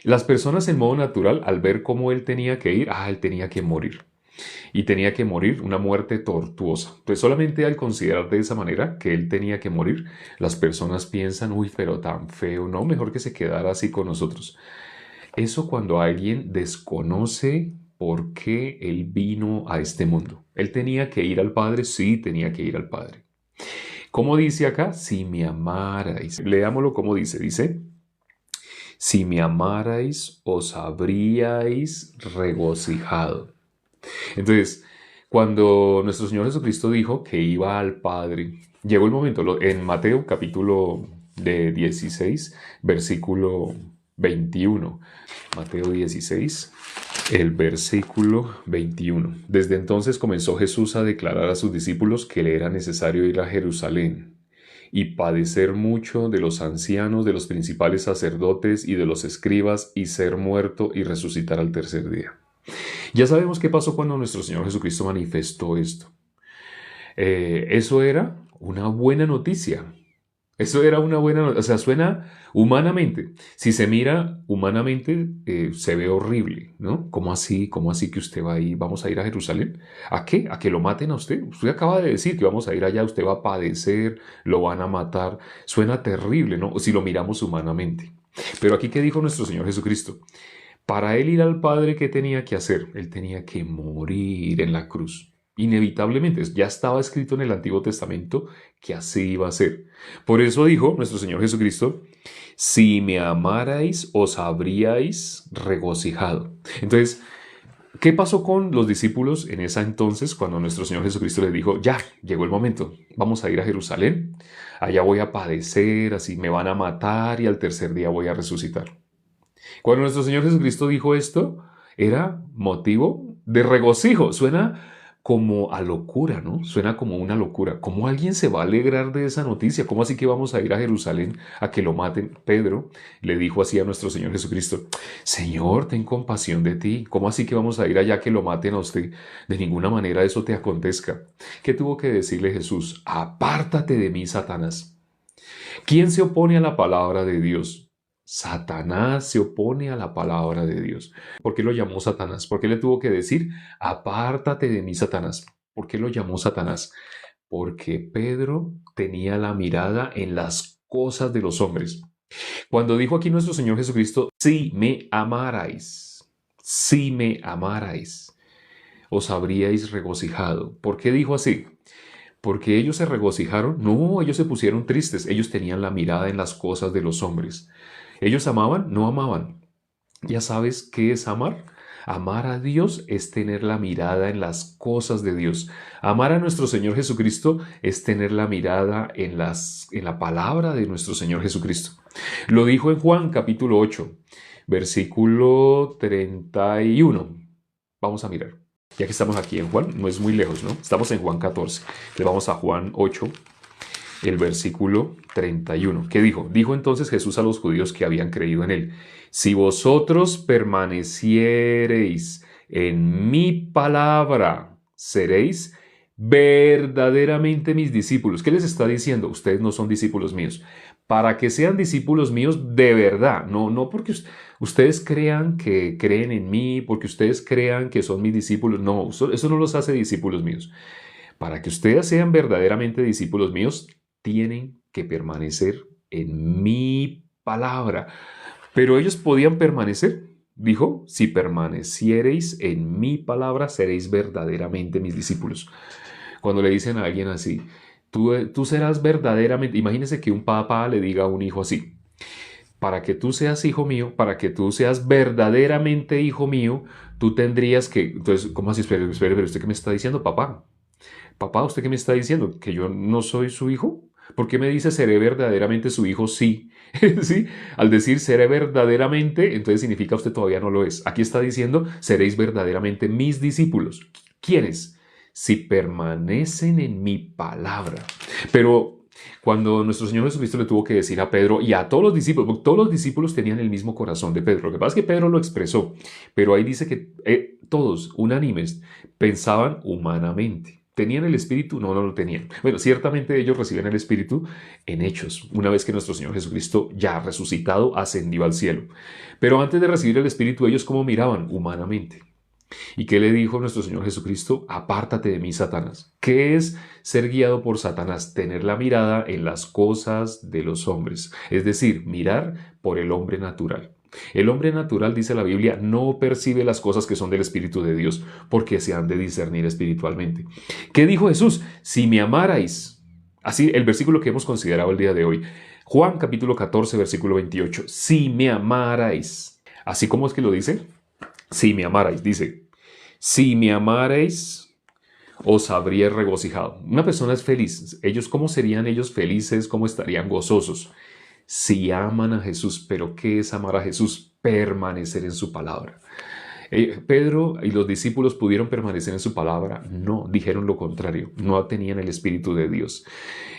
Las personas en modo natural, al ver cómo él tenía que ir, él tenía que morir. Y tenía que morir una muerte tortuosa. Pues solamente al considerar de esa manera que él tenía que morir, las personas piensan, uy, pero tan feo, no, mejor que se quedara así con nosotros. Eso cuando alguien desconoce por qué él vino a este mundo. Él tenía que ir al Padre, sí, tenía que ir al Padre. ¿Cómo dice acá? Si me amarais. Leámoslo como dice. Dice, si me amarais, os habríais regocijado. Entonces, cuando nuestro Señor Jesucristo dijo que iba al Padre, llegó el momento, en Mateo capítulo de 16, versículo 21. Mateo 16, el versículo 21. Desde entonces comenzó Jesús a declarar a sus discípulos que le era necesario ir a Jerusalén y padecer mucho de los ancianos, de los principales sacerdotes y de los escribas, y ser muerto y resucitar al tercer día. Ya sabemos qué pasó cuando nuestro Señor Jesucristo manifestó esto. Eso era una buena noticia. Eso era una buena noticia. O sea, suena humanamente. Si se mira humanamente, se ve horrible, ¿no? ¿Cómo así? ¿Cómo así que usted va a ir? ¿Vamos a ir a Jerusalén? ¿A qué? ¿A que lo maten a usted? Usted acaba de decir que vamos a ir allá, usted va a padecer, lo van a matar. Suena terrible, ¿no? Si lo miramos humanamente. Pero aquí, ¿qué dijo nuestro Señor Jesucristo? Para él ir al Padre, ¿qué tenía que hacer? Él tenía que morir en la cruz. Inevitablemente, ya estaba escrito en el Antiguo Testamento que así iba a ser. Por eso dijo nuestro Señor Jesucristo, si me amarais, os habríais regocijado. Entonces, ¿qué pasó con los discípulos en esa entonces cuando nuestro Señor Jesucristo les dijo, ya, llegó el momento, vamos a ir a Jerusalén, allá voy a padecer, así me van a matar y al tercer día voy a resucitar? Cuando nuestro Señor Jesucristo dijo esto, era motivo de regocijo. Suena como a locura, ¿no? Suena como una locura. ¿Cómo alguien se va a alegrar de esa noticia? ¿Cómo así que vamos a ir a Jerusalén a que lo maten? Pedro le dijo así a nuestro Señor Jesucristo, Señor, ten compasión de ti. ¿Cómo así que vamos a ir allá a que lo maten a usted? De ninguna manera eso te acontezca. ¿Qué tuvo que decirle Jesús? Apártate de mí, Satanás. ¿Quién se opone a la palabra de Dios? Satanás se opone a la palabra de Dios. ¿Por qué lo llamó Satanás? ¿Por qué le tuvo que decir, apártate de mí, Satanás? ¿Por qué lo llamó Satanás? Porque Pedro tenía la mirada en las cosas de los hombres. Cuando dijo aquí nuestro Señor Jesucristo, si me amarais, os habríais regocijado. ¿Por qué dijo así? Porque ellos se regocijaron. No, ellos se pusieron tristes. Ellos tenían la mirada en las cosas de los hombres. Ellos amaban, no amaban. ¿Ya sabes qué es amar? Amar a Dios es tener la mirada en las cosas de Dios. Amar a nuestro Señor Jesucristo es tener la mirada en la palabra de nuestro Señor Jesucristo. Lo dijo en Juan capítulo 8, versículo 31. Vamos a mirar. Ya que estamos aquí en Juan, no es muy lejos, ¿no? Estamos en Juan 14. Le vamos a Juan 8, el versículo 31. ¿Qué dijo? Dijo entonces Jesús a los judíos que habían creído en él, si vosotros permaneciereis en mi palabra, seréis verdaderamente mis discípulos. ¿Qué les está diciendo? Ustedes no son discípulos míos. Para que sean discípulos míos de verdad, no porque ustedes crean que creen en mí, porque ustedes crean que son mis discípulos. No, eso no los hace discípulos míos. Para que ustedes sean verdaderamente discípulos míos, tienen que permanecer en mi palabra. Pero ellos podían permanecer. Dijo, si permaneciereis en mi palabra, seréis verdaderamente mis discípulos. Cuando le dicen a alguien así, tú serás verdaderamente, imagínese que un papá le diga a un hijo así, para que tú seas hijo mío, para que tú seas verdaderamente hijo mío, tú tendrías que, entonces, ¿cómo así? Espere, pero ¿usted qué me está diciendo, papá? Papá, ¿usted qué me está diciendo? ¿Que yo no soy su hijo? ¿Por qué me dice seré verdaderamente su hijo? Sí. ¿Sí? Al decir seré verdaderamente, entonces significa usted todavía no lo es. Aquí está diciendo seréis verdaderamente mis discípulos. ¿Quiénes? Si permanecen en mi palabra. Pero cuando nuestro Señor Jesucristo le tuvo que decir a Pedro y a todos los discípulos, porque todos los discípulos tenían el mismo corazón de Pedro. Lo que pasa es que Pedro lo expresó, pero ahí dice que todos, unánimes, pensaban humanamente. ¿Tenían el Espíritu? No, no lo tenían. Bueno, ciertamente ellos reciben el Espíritu en Hechos, una vez que nuestro Señor Jesucristo, ya resucitado, ascendió al cielo. Pero antes de recibir el Espíritu, ellos ¿cómo miraban? Humanamente. ¿Y qué le dijo nuestro Señor Jesucristo? Apártate de mí, Satanás. ¿Qué es ser guiado por Satanás? Tener la mirada en las cosas de los hombres, es decir, mirar por el hombre natural. El hombre natural, dice la Biblia, no percibe las cosas que son del Espíritu de Dios, porque se han de discernir espiritualmente. ¿Qué dijo Jesús? Si me amarais, así el versículo que hemos considerado el día de hoy, Juan capítulo 14, versículo 28, si me amarais, así como es que lo dice, si me amarais, dice, si me amarais, os habría regocijado. Una persona es feliz. Ellos, ¿cómo serían ellos felices? ¿Cómo estarían gozosos? Si aman a Jesús. ¿Pero qué es amar a Jesús? Permanecer en su palabra. Pedro y los discípulos pudieron permanecer en su palabra. No, dijeron lo contrario. No tenían el Espíritu de Dios.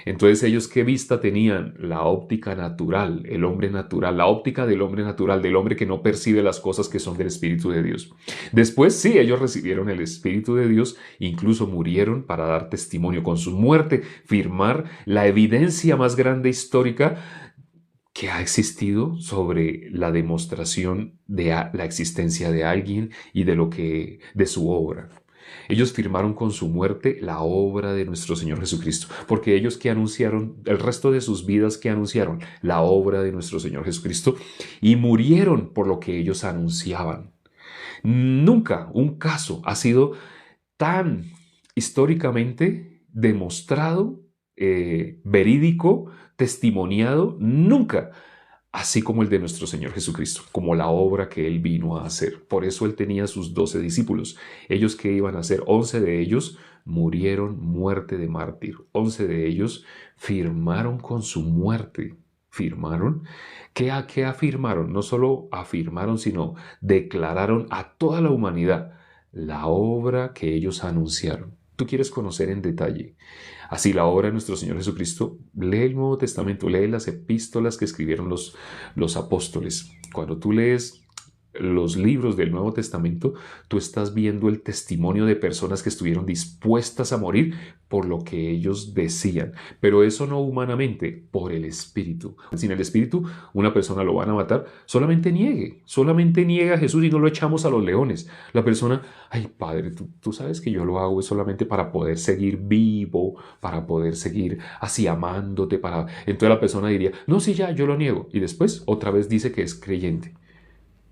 Entonces ellos, ¿qué vista tenían? La óptica natural, el hombre natural, la óptica del hombre natural, del hombre que no percibe las cosas que son del Espíritu de Dios. Después sí, ellos recibieron el Espíritu de Dios, incluso murieron para dar testimonio con su muerte, firmar la evidencia más grande histórica que ha existido sobre la demostración de la existencia de alguien y de su obra. Ellos firmaron con su muerte la obra de nuestro Señor Jesucristo, porque ellos que anunciaron, el resto de sus vidas que anunciaron la obra de nuestro Señor Jesucristo y murieron por lo que ellos anunciaban. Nunca un caso ha sido tan históricamente demostrado, verídico, testimoniado, nunca, así como el de nuestro Señor Jesucristo, como la obra que Él vino a hacer. Por eso Él tenía sus 12 discípulos. Ellos que iban a hacer, 11 de ellos murieron muerte de mártir. 11 de ellos firmaron con su muerte. ¿Firmaron? ¿Qué afirmaron? No solo afirmaron, sino declararon a toda la humanidad la obra que ellos anunciaron. Tú quieres conocer en detalle así la obra de nuestro Señor Jesucristo, lee el Nuevo Testamento, lee las epístolas que escribieron los apóstoles. Cuando tú lees los libros del Nuevo Testamento, tú estás viendo el testimonio de personas que estuvieron dispuestas a morir por lo que ellos decían, pero eso no humanamente, por el Espíritu. Sin el Espíritu, una persona lo van a matar, solamente niegue a Jesús y no lo echamos a los leones. La persona, ay Padre, tú sabes que yo lo hago es solamente para poder seguir vivo, para poder seguir así amándote, Entonces la persona diría, no, sí, ya, yo lo niego. Y después otra vez dice que es creyente.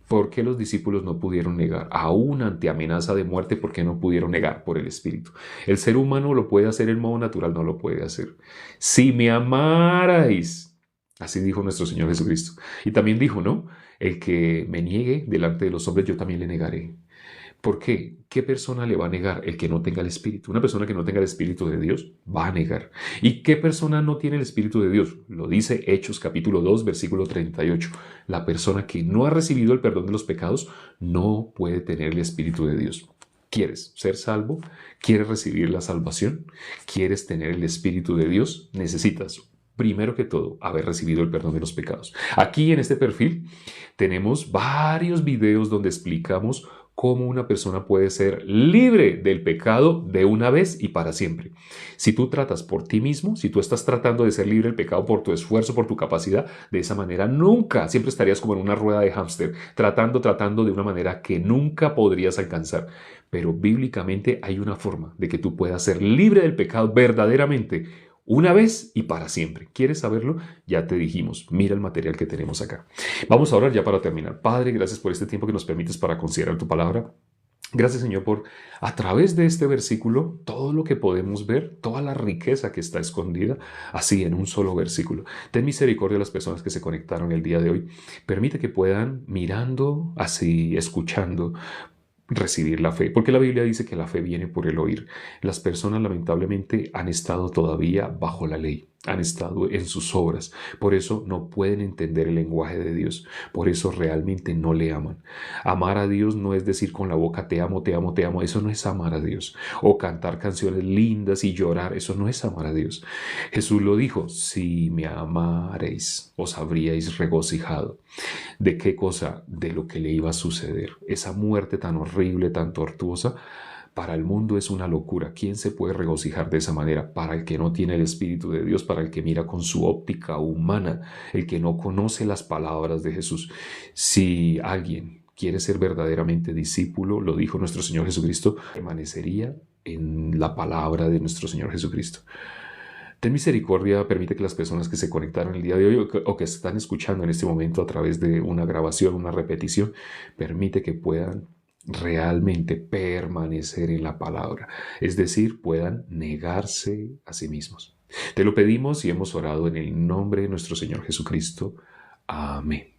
¿Por qué los discípulos no pudieron negar? Aún ante amenaza de muerte, ¿por qué no pudieron negar? Por el Espíritu. El ser humano lo puede hacer, el modo natural no lo puede hacer. Si me amarais, así dijo nuestro Señor Jesucristo. Y también dijo, ¿no? El que me niegue delante de los hombres, yo también le negaré. ¿Por qué? ¿Qué persona le va a negar? El que no tenga el Espíritu. Una persona que no tenga el Espíritu de Dios va a negar. ¿Y qué persona no tiene el Espíritu de Dios? Lo dice Hechos capítulo 2, versículo 38. La persona que no ha recibido el perdón de los pecados no puede tener el Espíritu de Dios. ¿Quieres ser salvo? ¿Quieres recibir la salvación? ¿Quieres tener el Espíritu de Dios? Necesitas, primero que todo, haber recibido el perdón de los pecados. Aquí en este perfil tenemos varios videos donde explicamos cómo una persona puede ser libre del pecado de una vez y para siempre. Si tú tratas por ti mismo, si tú estás tratando de ser libre del pecado por tu esfuerzo, por tu capacidad, de esa manera nunca, siempre estarías como en una rueda de hámster, tratando de una manera que nunca podrías alcanzar. Pero bíblicamente hay una forma de que tú puedas ser libre del pecado verdaderamente, una vez y para siempre. ¿Quieres saberlo? Ya te dijimos, mira el material que tenemos acá. Vamos a orar ya para terminar. Padre, gracias por este tiempo que nos permites para considerar tu palabra. Gracias, Señor, por a través de este versículo, todo lo que podemos ver, toda la riqueza que está escondida, así en un solo versículo. Ten misericordia de las personas que se conectaron el día de hoy. Permite que puedan, mirando, así, escuchando, recibir la fe, porque la Biblia dice que la fe viene por el oír. Las personas lamentablemente han estado todavía bajo la ley, han estado en sus obras, por eso no pueden entender el lenguaje de Dios, por eso realmente no le aman. Amar a Dios no es decir con la boca te amo, te amo, te amo, eso no es amar a Dios, o cantar canciones lindas y llorar, eso no es amar a Dios. Jesús lo dijo, si me amaréis, os habríais regocijado. ¿De qué cosa? De lo que le iba a suceder, esa muerte tan horrible, tan tortuosa, Para el mundo es una locura. ¿Quién se puede regocijar de esa manera? Para el que no tiene el Espíritu de Dios, para el que mira con su óptica humana, el que no conoce las palabras de Jesús. Si alguien quiere ser verdaderamente discípulo, lo dijo nuestro Señor Jesucristo, permanecería en la palabra de nuestro Señor Jesucristo. Ten misericordia, permite que las personas que se conectaron el día de hoy o que están escuchando en este momento a través de una grabación, una repetición, permite que puedan realmente permanecer en la palabra, es decir, puedan negarse a sí mismos. Te lo pedimos y hemos orado en el nombre de nuestro Señor Jesucristo. Amén.